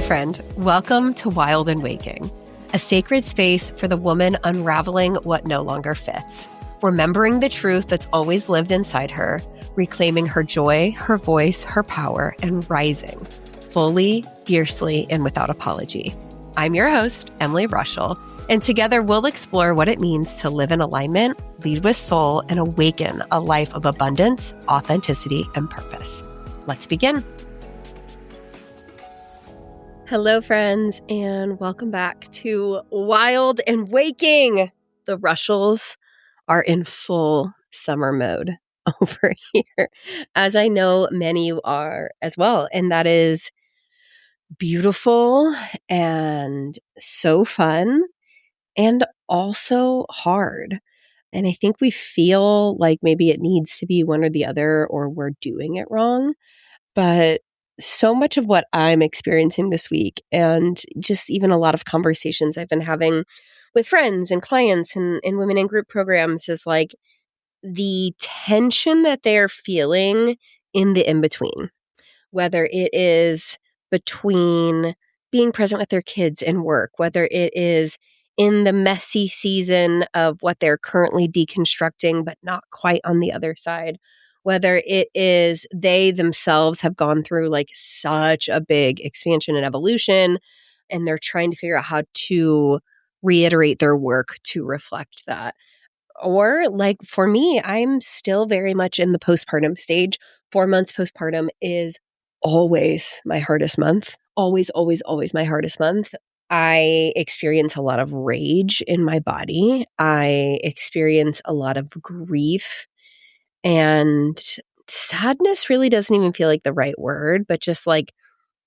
friend. Welcome to Wild and Waking, a sacred space for the woman unraveling what no longer fits, remembering the truth that's always lived inside her, reclaiming her joy, her voice, her power, and rising fully, fiercely, and without apology. I'm your host, Emily Rushell, and together we'll explore what it means to live in alignment, lead with soul, and awaken a life of abundance, authenticity, and purpose. Let's begin. Hello, friends, and welcome back to Wild and Waking. The Rushells are in full summer mode over here, as I know many are as well. And that is beautiful and so fun and also hard. And I think we feel like maybe it needs to be one or the other, or we're doing it wrong. But so much of what I'm experiencing this week, and just even a lot of conversations I've been having with friends and clients and women in group programs, is like the tension that they're feeling in the in-between, whether it is between being present with their kids and work, whether it is in the messy season of what they're currently deconstructing, but not quite on the other side, whether it is they themselves have gone through like such a big expansion and evolution, and they're trying to figure out how to reiterate their work to reflect that. Or like for me, I'm still very much in the postpartum stage. 4 months postpartum is always my hardest month. Always, always, always my hardest month. I experience a lot of rage in my body. I experience a lot of grief, and sadness really doesn't even feel like the right word, but just like,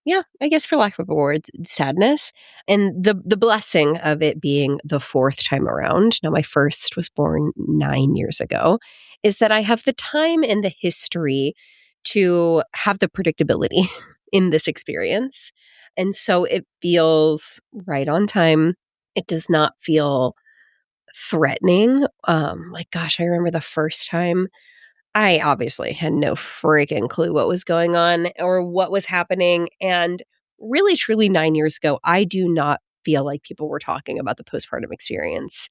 yeah, I guess for lack of a word, sadness. And the blessing of it being the fourth time around, now my first was born 9 years ago, is that I have the time and the history to have the predictability in this experience. And so it feels right on time. It does not feel threatening. Like, gosh, I remember the first time I obviously had no freaking clue what was going on or what was happening. And really, truly 9 years ago, I do not feel like people were talking about the postpartum experience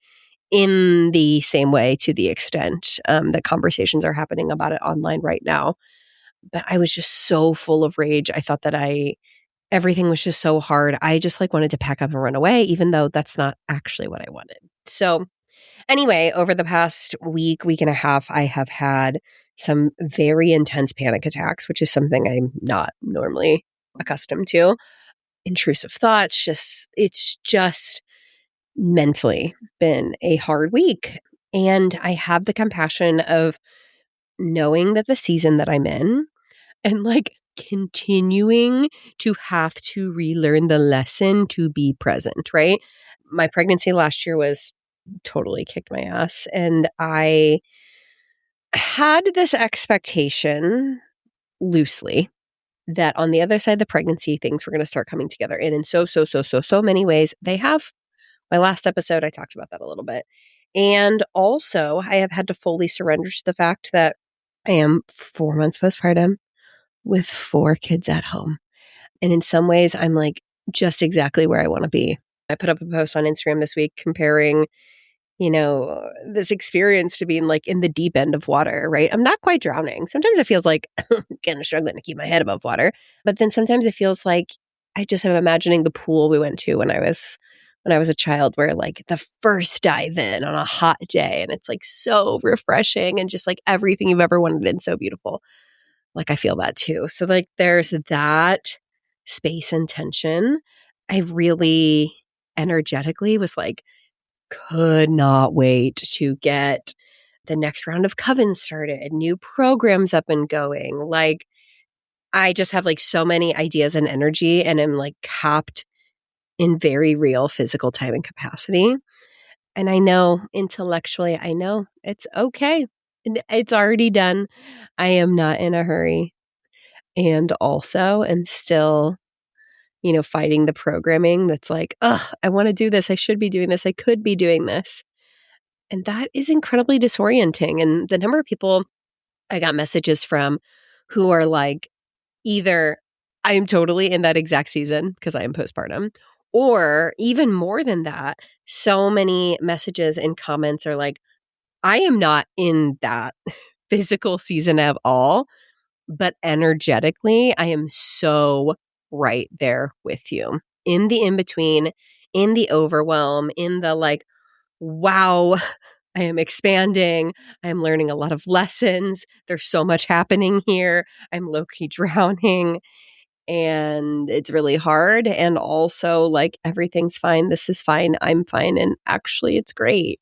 in the same way, to the extent that conversations are happening about it online right now. But I was just so full of rage. I thought that everything was just so hard. I just like wanted to pack up and run away, even though that's not actually what I wanted. So anyway, over the past week and a half, I have had some very intense panic attacks, which is something I'm not normally accustomed to. Intrusive thoughts, it's just mentally been a hard week. And I have the compassion of knowing that the season that I'm in, and like continuing to have to relearn the lesson to be present, right? My pregnancy last year was totally kicked my ass. And I had this expectation loosely that on the other side of the pregnancy, things were going to start coming together. And in so many ways, they have. My last episode, I talked about that a little bit. And also, I have had to fully surrender to the fact that I am 4 months postpartum with 4 kids at home. And in some ways, I'm like just exactly where I want to be. I put up a post on Instagram this week comparing, this experience to being like in the deep end of water, right? I'm not quite drowning. Sometimes it feels like I'm kind of struggling to keep my head above water. But then sometimes it feels like I just am imagining the pool we went to when I was a child, where like the first dive in on a hot day, and it's like so refreshing and just like everything you've ever wanted and so beautiful. Like I feel that too. So like there's that space and tension. I really energetically was like, could not wait to get the next round of Coven started, new programs up and going. Like I just have like so many ideas and energy, and I'm like capped in very real physical time and capacity. And I know intellectually, I know it's okay. It's already done. I am not in a hurry. And also I'm still, fighting the programming that's like, I want to do this. I should be doing this. I could be doing this. And that is incredibly disorienting. And the number of people I got messages from who are like, either I am totally in that exact season because I am postpartum. Or even more than that, so many messages and comments are like, I am not in that physical season at all, but energetically, I am so right there with you. In the in between, in the overwhelm, in the like, wow, I am expanding. I am learning a lot of lessons. There's so much happening here. I'm low key drowning and it's really hard. And also, like, everything's fine. This is fine. I'm fine. And actually, it's great.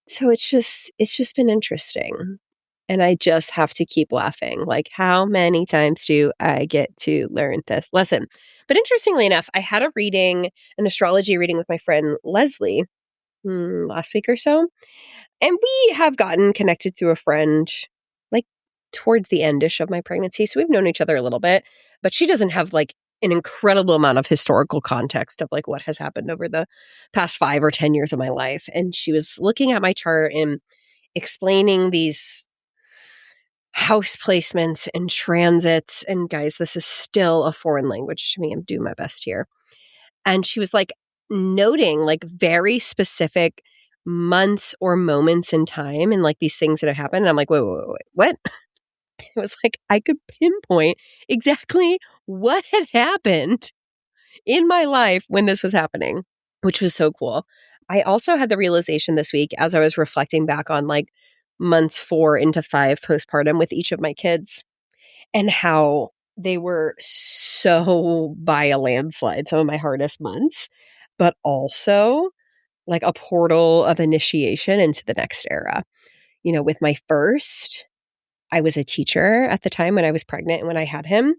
So it's just been interesting. And I just have to keep laughing. Like, how many times do I get to learn this lesson? But interestingly enough, I had a reading, an astrology reading with my friend Leslie last week or so. And we have gotten connected through a friend, like towards the endish of my pregnancy. So we've known each other a little bit, but she doesn't have like an incredible amount of historical context of like what has happened over the past 5 or 10 years of my life. And she was looking at my chart and explaining these house placements and transits. And guys, this is still a foreign language to me. I'm doing my best here. And she was like noting like very specific months or moments in time and like these things that have happened. And I'm like, wait, what? It was like I could pinpoint exactly what had happened in my life when this was happening, which was so cool. I also had the realization this week as I was reflecting back on like months 4 into 5 postpartum with each of my kids and how they were so by a landslide, some of my hardest months, but also like a portal of initiation into the next era. You know, with my first, I was a teacher at the time when I was pregnant and when I had him.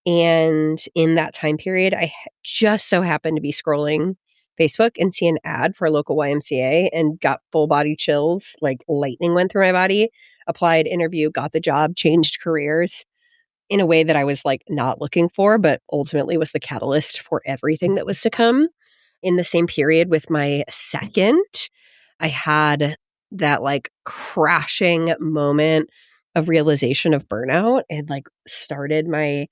And in that time period, I just so happened to be scrolling Facebook and see an ad for a local YMCA and got full body chills, like lightning went through my body, applied, interview, got the job, changed careers in a way that I was like not looking for, but ultimately was the catalyst for everything that was to come. In the same period with my second, I had that like crashing moment of realization of burnout and like started my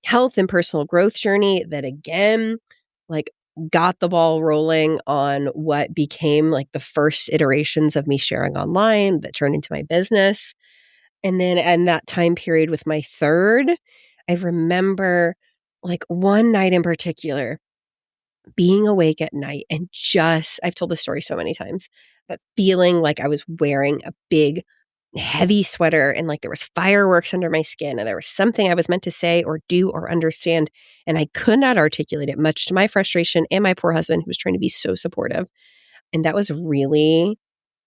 health and personal growth journey that again, like got the ball rolling on what became like the first iterations of me sharing online that turned into my business. And then in that time period with my third, I remember like one night in particular being awake at night and just, I've told this story so many times, but feeling like I was wearing a big, heavy sweater and like there was fireworks under my skin and there was something I was meant to say or do or understand. And I could not articulate it, much to my frustration and my poor husband who was trying to be so supportive. And that was really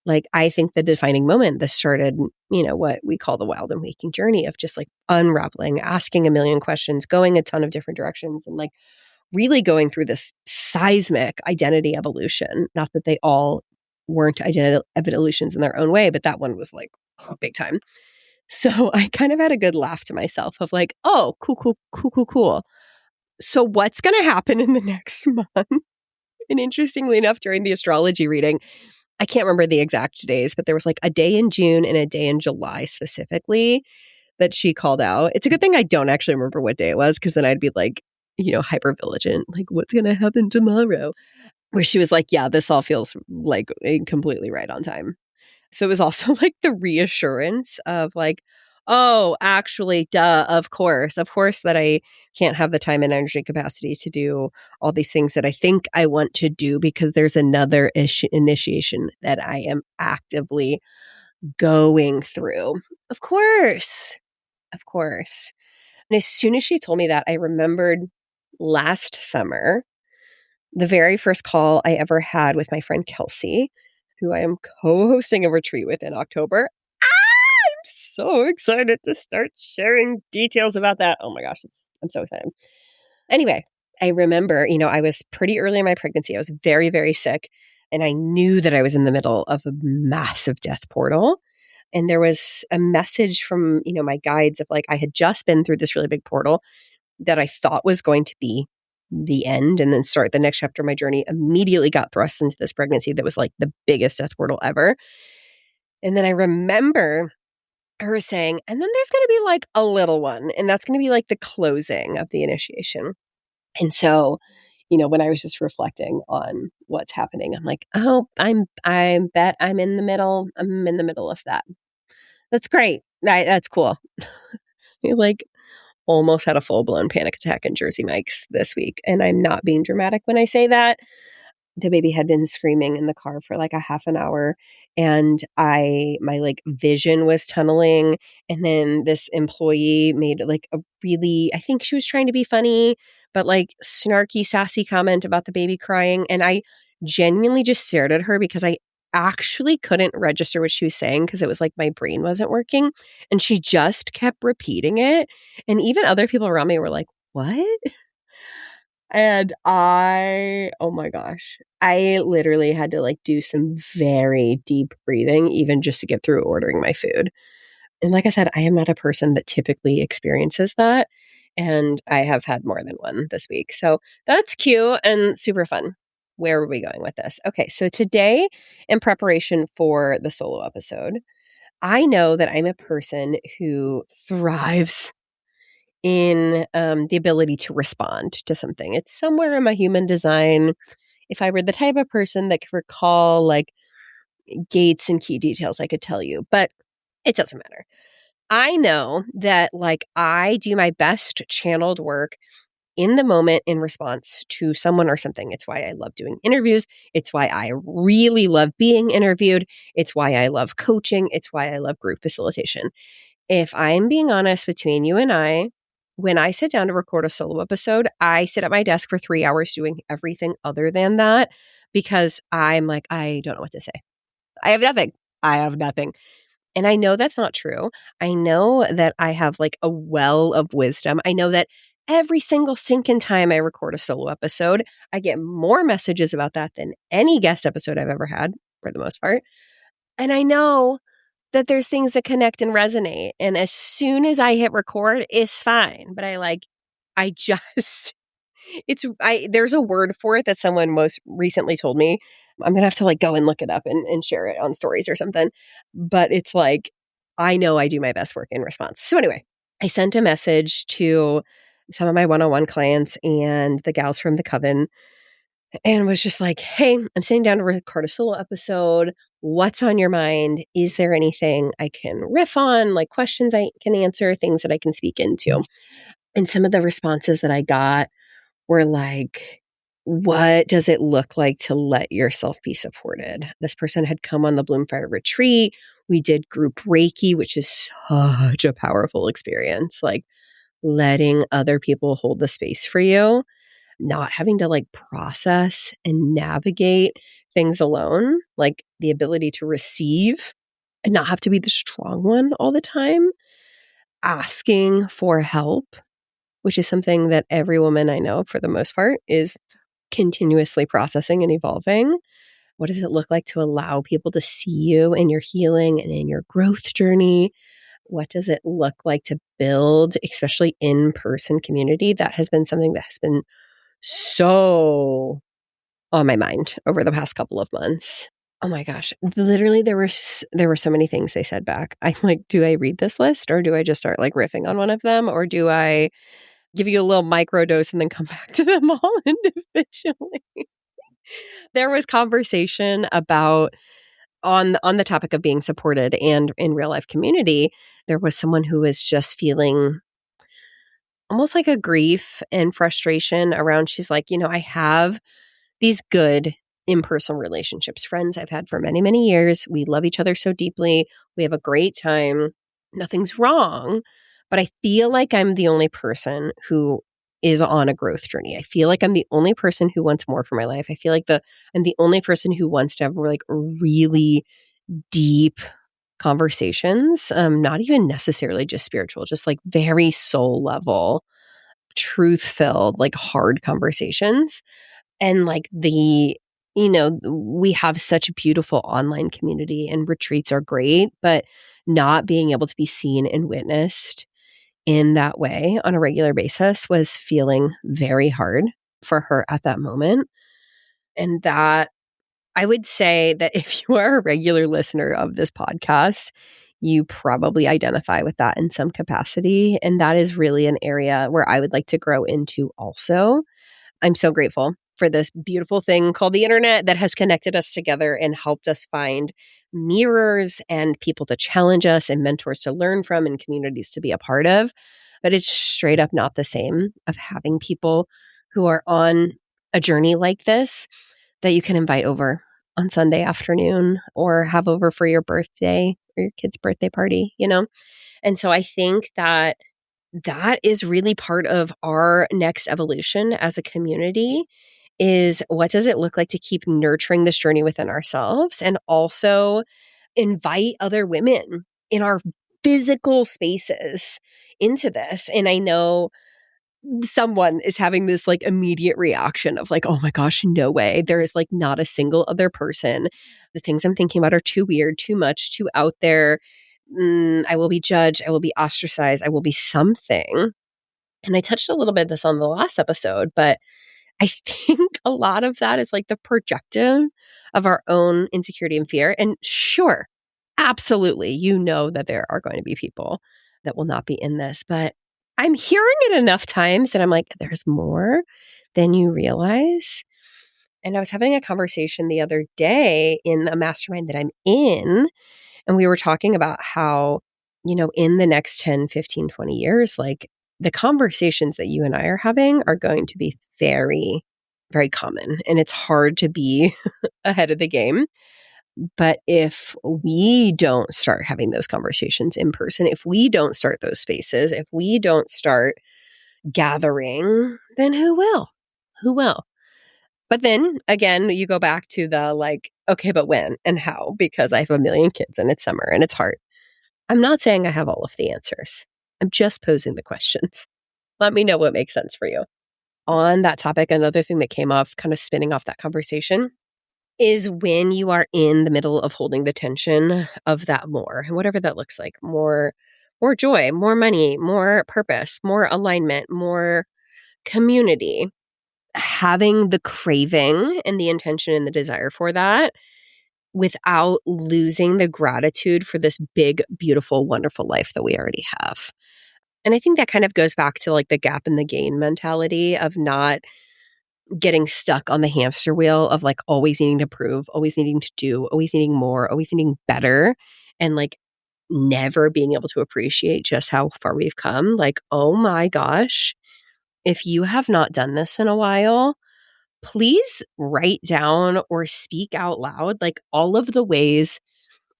like, I think the defining moment that started, you know, what we call the wild and waking journey of just like unraveling, asking a million questions, going a ton of different directions and like really going through this seismic identity evolution. Not that they all weren't identity evolutions in their own way, but that one was like big time. So I kind of had a good laugh to myself of like, oh, cool. So what's going to happen in the next month? And interestingly enough, during the astrology reading, I can't remember the exact days, but there was like a day in June and a day in July specifically that she called out. It's a good thing I don't actually remember what day it was because then I'd be like, you know, hyper vigilant, like what's going to happen tomorrow? Where she was like, yeah, this all feels like completely right on time. So it was also like the reassurance of like, oh, actually, duh, of course that I can't have the time and energy capacity to do all these things that I think I want to do because there's another initiation that I am actively going through. Of course. And as soon as she told me that, I remembered last summer, the very first call I ever had with my friend Kelsey, who I am co-hosting a retreat with in October. I'm so excited to start sharing details about that. Oh my gosh, I'm so excited. Anyway, I remember, you know, I was pretty early in my pregnancy. I was very, very sick. And I knew that I was in the middle of a massive death portal. And there was a message from, you know, my guides of like, I had just been through this really big portal that I thought was going to be the end and then start the next chapter of my journey. Immediately got thrust into this pregnancy that was like the biggest death portal ever. And then I remember her saying, and then there's going to be like a little one, and that's going to be like the closing of the initiation. And so, when I was just reflecting on what's happening, I'm like, oh, I bet I'm in the middle. I'm in the middle of that. That's great. That's cool. I like almost had a full blown panic attack in Jersey Mike's this week. And I'm not being dramatic when I say that. The baby had been screaming in the car for like a half an hour, and my like vision was tunneling. And then this employee made like a really, I think she was trying to be funny, but like snarky, sassy comment about the baby crying. And I genuinely just stared at her because I actually couldn't register what she was saying because it was like my brain wasn't working. And she just kept repeating it. And even other people around me were like, what? And oh my gosh, I literally had to like do some very deep breathing, even just to get through ordering my food. And like I said, I am not a person that typically experiences that. And I have had more than one this week. So that's cute and super fun. Where are we going with this? Okay, so today, in preparation for the solo episode, I know that I'm a person who thrives in the ability to respond to something. It's somewhere in my human design. If I were the type of person that could recall like gates and key details, I could tell you, but it doesn't matter. I know that like I do my best channeled work in the moment in response to someone or something. It's why I love doing interviews. It's why I really love being interviewed. It's why I love coaching. It's why I love group facilitation. If I'm being honest between you and I, when I sit down to record a solo episode, I sit at my desk for 3 hours doing everything other than that because I'm like, I don't know what to say. I have nothing. I have nothing. And I know that's not true. I know that I have like a well of wisdom. I know that every single stinking time I record a solo episode, I get more messages about that than any guest episode I've ever had, for the most part. And I know that there's things that connect and resonate. And as soon as I hit record, it's fine. But I just, there's a word for it that someone most recently told me. I'm going to have to like go and look it up and share it on stories or something. But it's like, I know I do my best work in response. So anyway, I sent a message to some of my one-on-one clients and the gals from the Coven and was just like, hey, I'm sitting down to record a solo episode. What's on your mind? Is there anything I can riff on, like questions I can answer, things that I can speak into? And some of the responses that I got were like, what does it look like to let yourself be supported? This person had come on the Bloomfire retreat. We did group Reiki, which is such a powerful experience, like letting other people hold the space for you, not having to like process and navigate things alone, like the ability to receive and not have to be the strong one all the time, asking for help, which is something that every woman I know for the most part is continuously processing and evolving. What does it look like to allow people to see you in your healing and in your growth journey? What does it look like to build, especially in-person community? That has been something that has been so on my mind over the past couple of months. Oh my gosh. Literally there were so many things they said back. I'm like, do I read this list or do I just start like riffing on one of them, or do I give you a little micro dose and then come back to them all individually? There was conversation about on the topic of being supported, and in real life community, there was someone who was just feeling almost like a grief and frustration around, she's like, I have these good in-person relationships, friends I've had for many, many years. We love each other so deeply. We have a great time. Nothing's wrong. But I feel like I'm the only person who is on a growth journey. I feel like I'm the only person who wants more for my life. I feel like I'm the only person who wants to have like really deep conversations, not even necessarily just spiritual, just like very soul level, truth filled, like hard conversations. And like we have such a beautiful online community and retreats are great, but not being able to be seen and witnessed in that way on a regular basis was feeling very hard for her at that moment. And that I would say that if you are a regular listener of this podcast, you probably identify with that in some capacity. And that is really an area where I would like to grow into also. I'm so grateful for this beautiful thing called the internet that has connected us together and helped us find mirrors and people to challenge us and mentors to learn from and communities to be a part of. But it's straight up not the same of having people who are on a journey like this that you can invite over on Sunday afternoon or have over for your birthday or your kid's birthday party, you know? And so I think that that is really part of our next evolution as a community is what does it look like to keep nurturing this journey within ourselves and also invite other women in our physical spaces into this. And I know someone is having this like immediate reaction of like, oh my gosh, no way. There is like not a single other person. The things I'm thinking about are too weird, too much, too out there. I will be judged. I will be ostracized. I will be something. And I touched a little bit of this on the last episode, but I think a lot of that is like the projective of our own insecurity and fear. And sure, absolutely, you know that there are going to be people that will not be in this, but I'm hearing it enough times that I'm like, there's more than you realize. And I was having a conversation the other day in a mastermind that I'm in, and we were talking about how, you know, in the next 10, 15, 20 years, like the conversations that you and I are having are going to be very, very common. And it's hard to be ahead of the game. But if we don't start having those conversations in person, if we don't start those spaces, if we don't start gathering, then who will? Who will? But then again, you go back to the like, okay, but when and how? Because I have a million kids and it's summer and it's hard. I'm not saying I have all of the answers. I'm just posing the questions. Let me know what makes sense for you. On that topic, another thing that came off, kind of spinning off that conversation, is when you are in the middle of holding the tension of that more, and whatever that looks like, more joy, more money, more purpose, more alignment, more community, having the craving and the intention and the desire for that without losing the gratitude for this big, beautiful, wonderful life that we already have. And I think that kind of goes back to like the gap and the gain mentality of not getting stuck on the hamster wheel of like always needing to prove, always needing to do, always needing more, always needing better, and like never being able to appreciate just how far we've come. Like, oh my gosh, if you have not done this in a while, please write down or speak out loud like all of the ways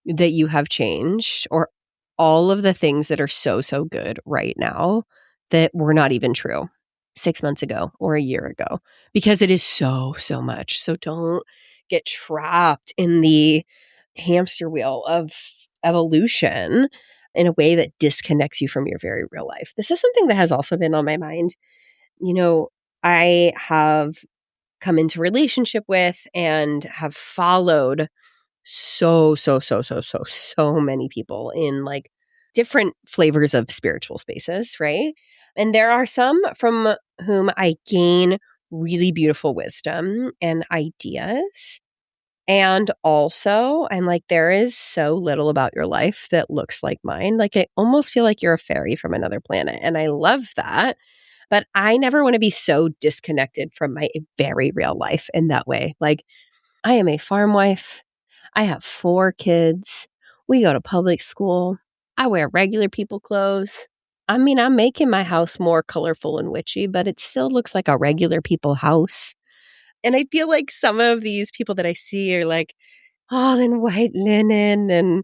that you have changed or all of the things that are so, so good right now that were not even true 6 months ago or a year ago, because it is so, so much. So don't get trapped in the hamster wheel of evolution in a way that disconnects you from your very real life. This is something that has also been on my mind. You know, I have come into relationship with and have followed so many people in like different flavors of spiritual spaces, right? And there are some from whom I gain really beautiful wisdom and ideas. And also, I'm like, there is so little about your life that looks like mine. Like, I almost feel like you're a fairy from another planet. And I love that. But I never want to be so disconnected from my very real life in that way. Like, I am a farm wife. I have 4 kids. We go to public school. I wear regular people clothes. I mean, I'm making my house more colorful and witchy, but it still looks like a regular people house. And I feel like some of these people that I see are like all in white linen and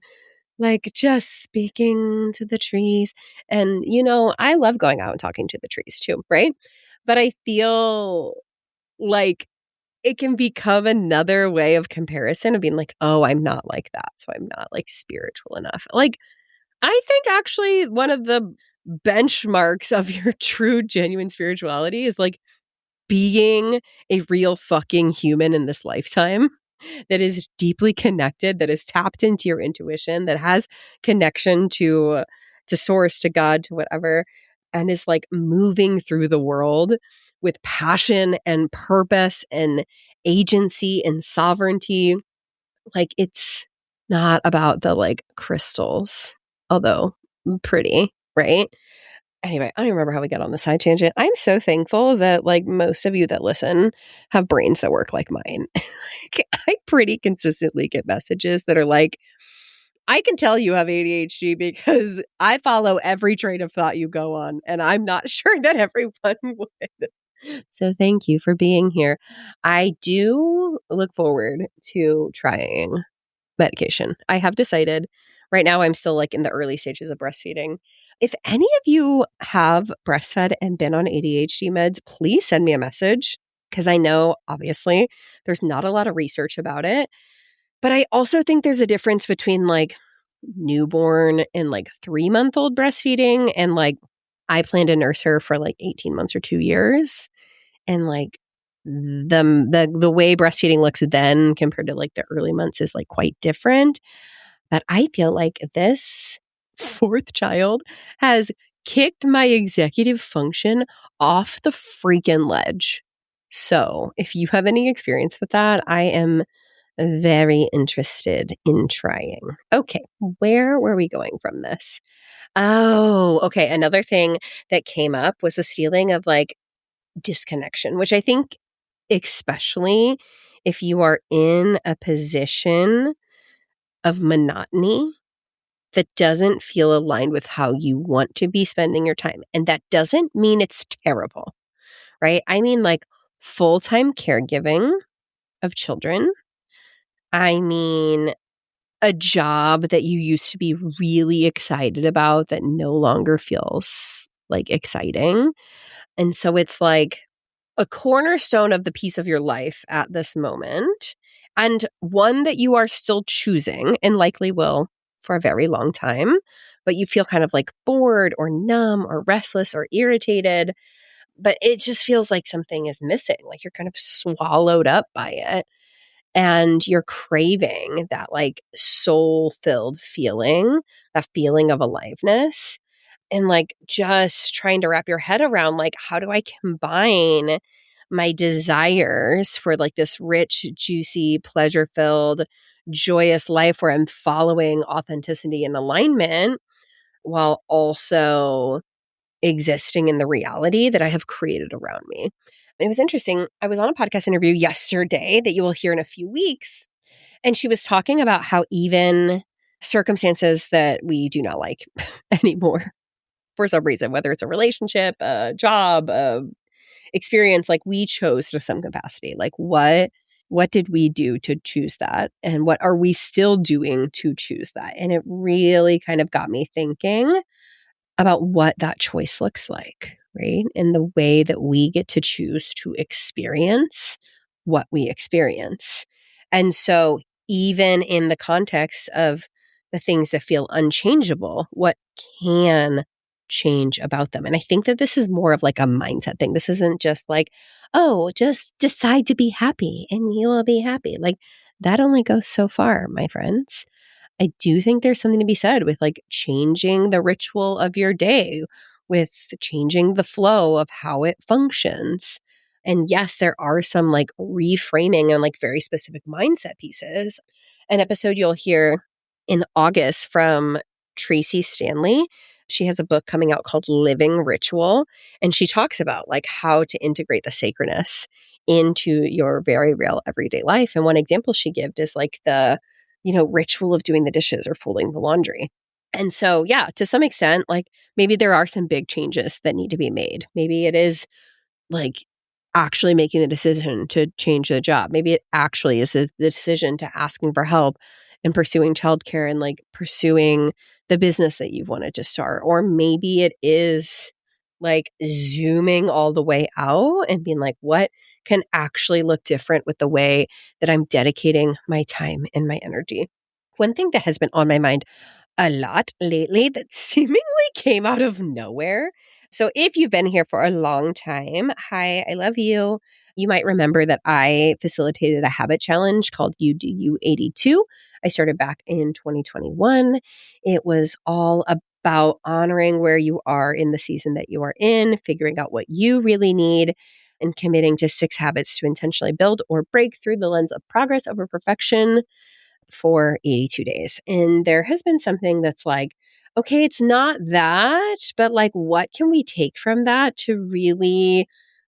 like just speaking to the trees. And, you know, I love going out and talking to the trees too, right? But I feel like it can become another way of comparison of being like, oh, I'm not like that. So I'm not like spiritual enough. Like, I think actually one of the benchmarks of your true, genuine spirituality is like being a real fucking human in this lifetime that is deeply connected, that is tapped into your intuition, that has connection to source, to God, to whatever, and is like moving through the world with passion and purpose and agency and sovereignty. Like, it's not about the like crystals although pretty, right? Anyway, I don't even remember how we got on the side tangent. I'm so thankful that like most of you that listen have brains that work like mine. Like, I pretty consistently get messages that are like, I can tell you have ADHD because I follow every train of thought you go on, and I'm not sure that everyone would. So thank you for being here. I do look forward to trying medication. I have decided right now I'm still like in the early stages of breastfeeding. If any of you have breastfed and been on ADHD meds, please send me a message because I know obviously there's not a lot of research about it. But I also think there's a difference between like newborn and like 3-month-old breastfeeding and like I plan to nurse her for like 18 months or 2 years. And like the way breastfeeding looks then compared to like the early months is like quite different. But I feel like this fourth child has kicked my executive function off the freaking ledge. So if you have any experience with that, I am very interested in trying. Okay, where were we going from this? Oh, okay. Another thing that came up was this feeling of like disconnection, which I think, especially if you are in a position of monotony that doesn't feel aligned with how you want to be spending your time. And that doesn't mean it's terrible, right? I mean, like full time caregiving of children. I mean, a job that you used to be really excited about that no longer feels like exciting. And so it's like a cornerstone of the piece of your life at this moment, and one that you are still choosing and likely will for a very long time, but you feel kind of like bored or numb or restless or irritated, but it just feels like something is missing, like you're kind of swallowed up by it. And you're craving that like soul filled feeling, that feeling of aliveness, and like just trying to wrap your head around like, how do I combine my desires for like this rich, juicy, pleasure filled, joyous life where I'm following authenticity and alignment while also existing in the reality that I have created around me. And it was interesting. I was on a podcast interview yesterday that you will hear in a few weeks. And she was talking about how even circumstances that we do not like anymore for some reason, whether it's a relationship, a job, a experience, like we chose to some capacity. Like what did we do to choose that? And what are we still doing to choose that? And it really kind of got me thinking about what that choice looks like, right? And the way that we get to choose to experience what we experience. And so, even in the context of the things that feel unchangeable, what can change about them? And I think that this is more of like a mindset thing. This isn't just like, oh, just decide to be happy and you will be happy. Like, that only goes so far, my friends. I do think there's something to be said with like changing the ritual of your day, with changing the flow of how it functions. And yes, there are some like reframing and like very specific mindset pieces. An episode you'll hear in August from Tracy Stanley. She has a book coming out called Living Ritual. And she talks about like how to integrate the sacredness into your very real everyday life. And one example she gives is like the ritual of doing the dishes or folding the laundry. And so, yeah, to some extent, like maybe there are some big changes that need to be made. Maybe it is like actually making the decision to change the job. Maybe it actually is the decision to asking for help and pursuing childcare and like pursuing the business that you've wanted to start. Or maybe it is like zooming all the way out and being like, what can actually look different with the way that I'm dedicating my time and my energy. One thing that has been on my mind a lot lately that seemingly came out of nowhere. So if you've been here for a long time, hi, I love you. You might remember that I facilitated a habit challenge called You Do You 82. I started back in 2021. It was all about honoring where you are in the season that you are in, figuring out what you really need, and committing to 6 habits to intentionally build or break through the lens of progress over perfection for 82 days. And there has been something that's like okay, it's not that, but like, what can we take from that to really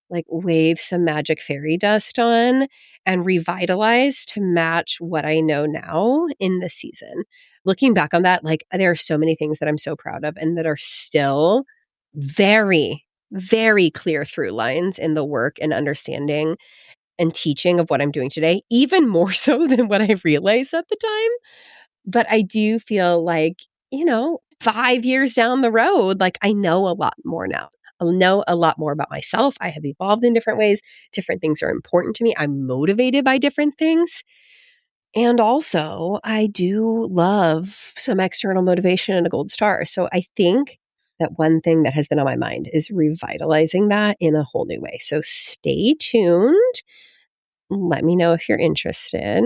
like wave some magic fairy dust on and revitalize to match what I know now in this season? Looking back on that, like, there are so many things that I'm so proud of and that are still very, very clear through lines in the work and understanding and teaching of what I'm doing today, even more so than what I realized at the time. But I do feel like, 5 years down the road, like I know a lot more now. I know a lot more about myself. I have evolved in different ways. Different things are important to me. I'm motivated by different things. And also, I do love some external motivation and a gold star. So I think that one thing that has been on my mind is revitalizing that in a whole new way. So stay tuned. Let me know if you're interested.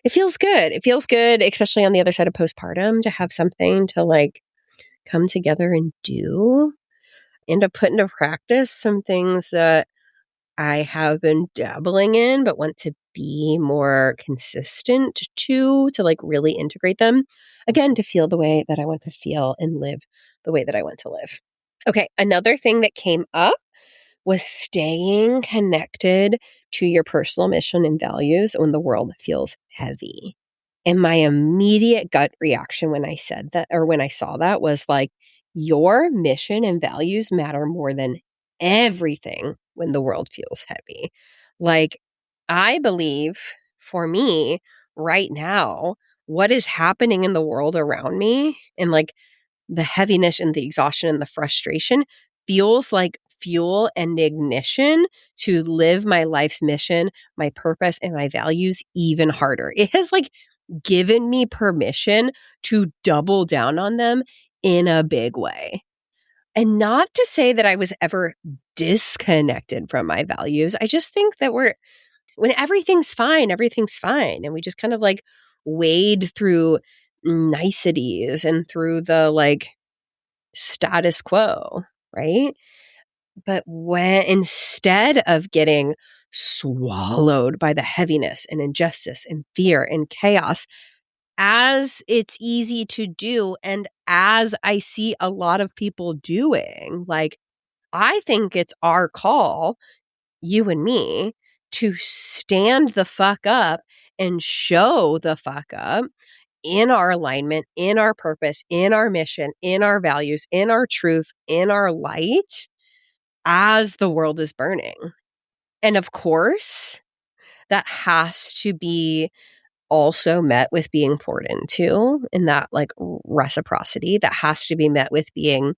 It feels good. It feels good, especially on the other side of postpartum, to have something to like come together and do and to put into practice some things that I have been dabbling in, but want to be more consistent to like really integrate them. Again, to feel the way that I want to feel and live the way that I want to live. Okay, another thing that came up was staying connected to your personal mission and values when the world feels heavy. And my immediate gut reaction when I said that or when I saw that was like, your mission and values matter more than everything when the world feels heavy. Like, I believe for me right now, what is happening in the world around me and like the heaviness and the exhaustion and the frustration feels like fuel and ignition to live my life's mission, my purpose, and my values even harder. It has like given me permission to double down on them in a big way. And not to say that I was ever disconnected from my values. I just think that when everything's fine, everything's fine. And we just kind of like wade through niceties and through the like status quo, right? But when instead of getting swallowed by the heaviness and injustice and fear and chaos, as it's easy to do, and as I see a lot of people doing, like, I think it's our call, you and me, to stand the fuck up and show the fuck up in our alignment, in our purpose, in our mission, in our values, in our truth, in our light as the world is burning. And of course, that has to be also met with being poured into in that like reciprocity. That has to be met with being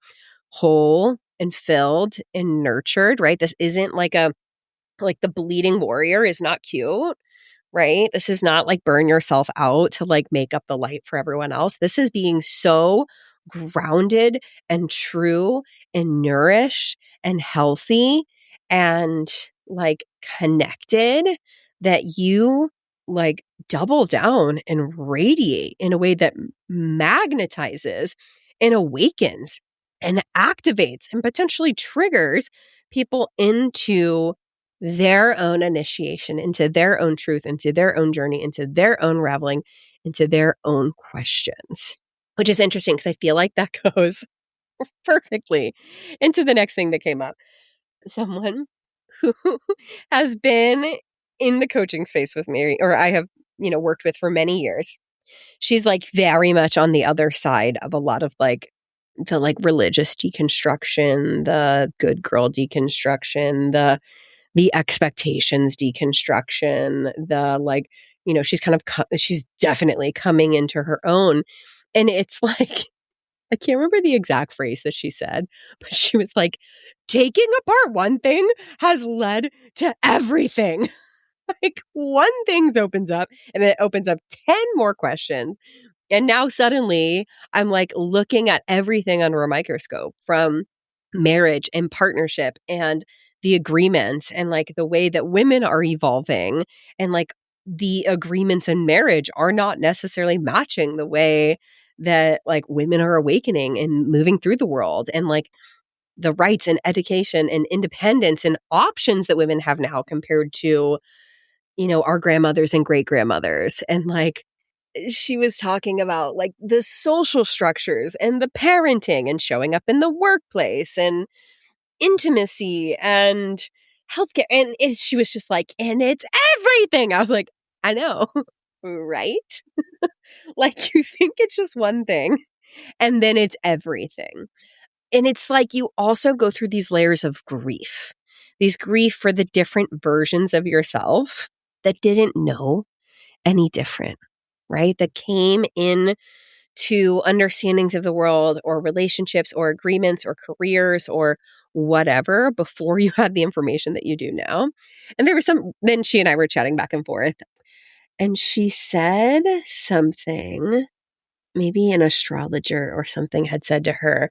whole and filled and nurtured, right? This isn't like the bleeding warrior is not cute, right? This is not like burn yourself out to like make up the light for everyone else. This is being so grounded and true and nourished and healthy and like connected that you like double down and radiate in a way that magnetizes and awakens and activates and potentially triggers people into their own initiation, into their own truth, into their own journey, into their own raveling, into their own questions. Which is interesting because I feel like that goes perfectly into the next thing that came up. Someone who has been in the coaching space with me, or I have, worked with for many years. She's like very much on the other side of a lot of like the like religious deconstruction, the good girl deconstruction, the expectations deconstruction, the like, she's definitely coming into her own. And it's like, I can't remember the exact phrase that she said, but she was like, taking apart one thing has led to everything. Like one thing opens up and then it opens up 10 more questions. And now suddenly I'm like looking at everything under a microscope, from marriage and partnership and the agreements and like the way that women are evolving, and like the agreements in marriage are not necessarily matching the way that like women are awakening and moving through the world, and like the rights and education and independence and options that women have now compared to, our grandmothers and great grandmothers. And like she was talking about like the social structures and the parenting and showing up in the workplace and intimacy and healthcare. And she was just like, and it's everything. I was like, I know, right? Like you think it's just one thing and then it's everything. And it's like you also go through these layers of grief, these grief for the different versions of yourself that didn't know any different, right? That came in to understandings of the world or relationships or agreements or careers or whatever before you had the information that you do now. And there was then she and I were chatting back and forth. And she said something, maybe an astrologer or something had said to her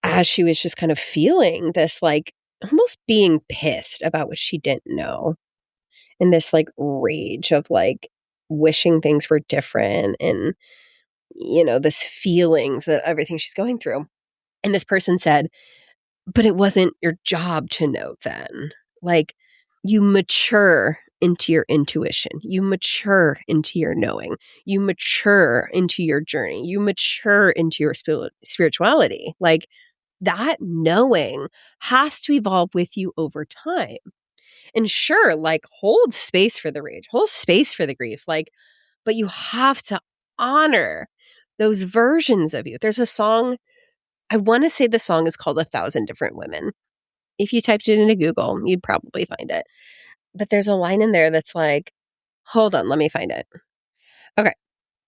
as she was just kind of feeling this, like almost being pissed about what she didn't know. And this like rage of like wishing things were different and this feelings that everything she's going through. And this person said, but it wasn't your job to know then. Like you mature into your intuition, you mature into your knowing, you mature into your journey, you mature into your spirituality. Like that knowing has to evolve with you over time. And sure, like hold space for the rage, hold space for the grief, like, but you have to honor those versions of you. There's a song, I want to say the song is called 1,000 Different Women. If you typed it into Google, you'd probably find it. But there's a line in there that's like, hold on, let me find it. Okay.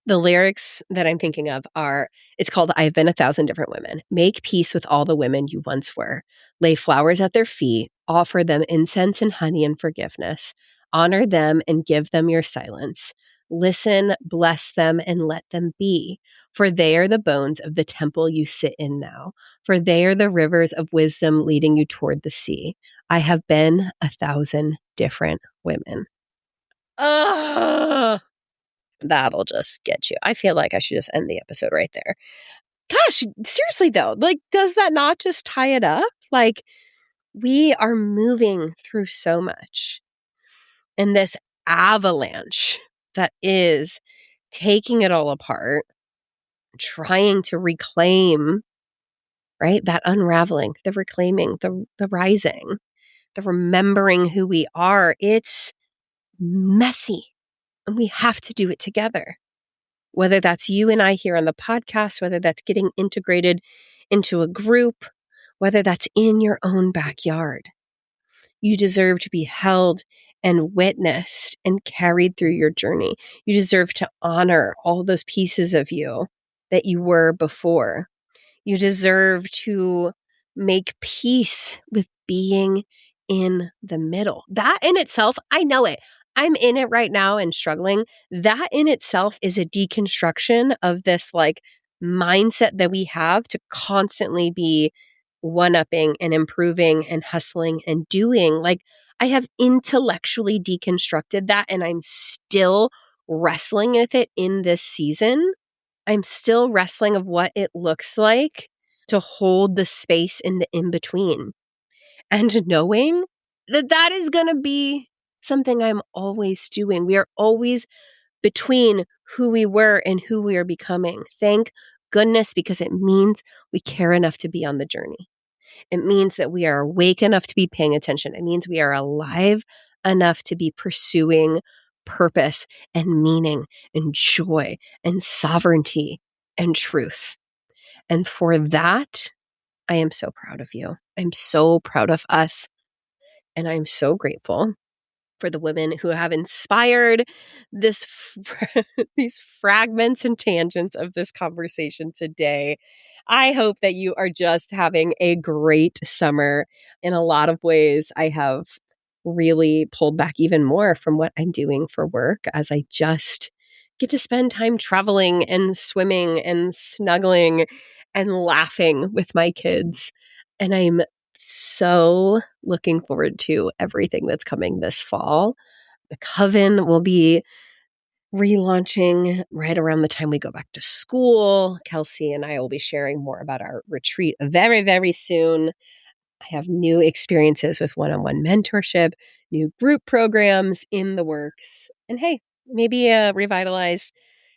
The lyrics that I'm thinking of are, it's called I've Been 1,000 Different Women. Make peace with all the women you once were. Lay flowers at their feet. Offer them incense and honey and forgiveness. Honor them and give them your silence. Listen, bless them, and let them be. For they are the bones of the temple you sit in now. For they are the rivers of wisdom leading you toward the sea. I have been 1,000 different women. Ugh. That'll just get you. I feel like I should just end the episode right there. Gosh, seriously though, like, does that not just tie it up? Like, we are moving through so much. And this avalanche that is taking it all apart, trying to reclaim, right? That unraveling, the reclaiming, the rising, the remembering who we are. It's messy and we have to do it together. Whether that's you and I here on the podcast, whether that's getting integrated into a group, whether that's in your own backyard. You deserve to be held and witnessed and carried through your journey. You deserve to honor all those pieces of you that you were before. You deserve to make peace with being in the middle. That in itself, I know it. I'm in it right now and struggling. That in itself is a deconstruction of this like mindset that we have to constantly be one-upping and improving and hustling and doing. Like I have intellectually deconstructed that and I'm still wrestling with it in this season. I'm still wrestling of what it looks like to hold the space in the in-between and knowing that that is going to be something I'm always doing. We are always between who we were and who we are becoming. Thank goodness, because it means we care enough to be on the journey. It means that we are awake enough to be paying attention. It means we are alive enough to be pursuing purpose and meaning and joy and sovereignty and truth. And for that, I am so proud of you. I'm so proud of us. And I'm so grateful for the women who have inspired this these fragments and tangents of this conversation today. I hope that you are just having a great summer. In a lot of ways, I have really pulled back even more from what I'm doing for work as I just get to spend time traveling and swimming and snuggling and laughing with my kids. And I'm so looking forward to everything that's coming this fall. The Coven will be relaunching right around the time we go back to school. Kelsey and I will be sharing more about our retreat very, very soon. I have new experiences with one-on-one mentorship, new group programs in the works. And hey, maybe a revitalized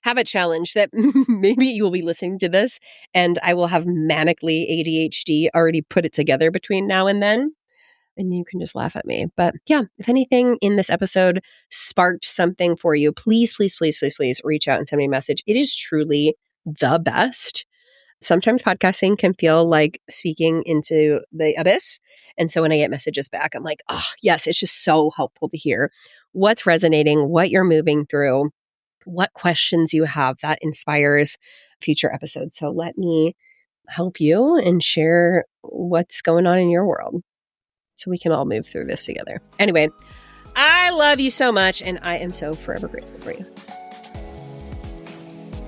habit challenge that maybe you will be listening to this and I will have manically ADHD already put it together between now and then. And you can just laugh at me. But yeah, if anything in this episode sparked something for you, please, please, please, please, please reach out and send me a message. It is truly the best. Sometimes podcasting can feel like speaking into the abyss. And so when I get messages back, I'm like, oh, yes, it's just so helpful to hear what's resonating, what you're moving through, what questions you have that inspires future episodes. So let me help you and share what's going on in your world so we can all move through this together. Anyway, I love you so much, and I am so forever grateful for you.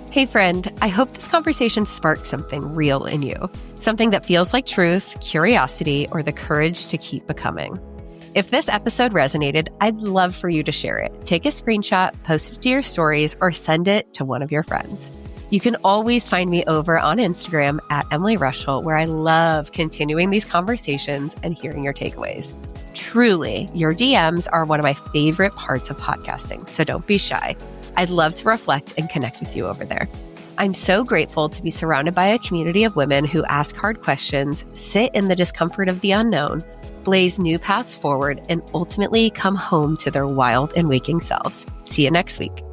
Hey friend, I hope this conversation sparked something real in you, something that feels like truth, curiosity, or the courage to keep becoming. If this episode resonated, I'd love for you to share it. Take a screenshot, post it to your stories, or send it to one of your friends. You can always find me over on Instagram at Emily Rushel, where I love continuing these conversations and hearing your takeaways. Truly, your DMs are one of my favorite parts of podcasting, so don't be shy. I'd love to reflect and connect with you over there. I'm so grateful to be surrounded by a community of women who ask hard questions, sit in the discomfort of the unknown, blaze new paths forward, and ultimately come home to their wild and waking selves. See you next week.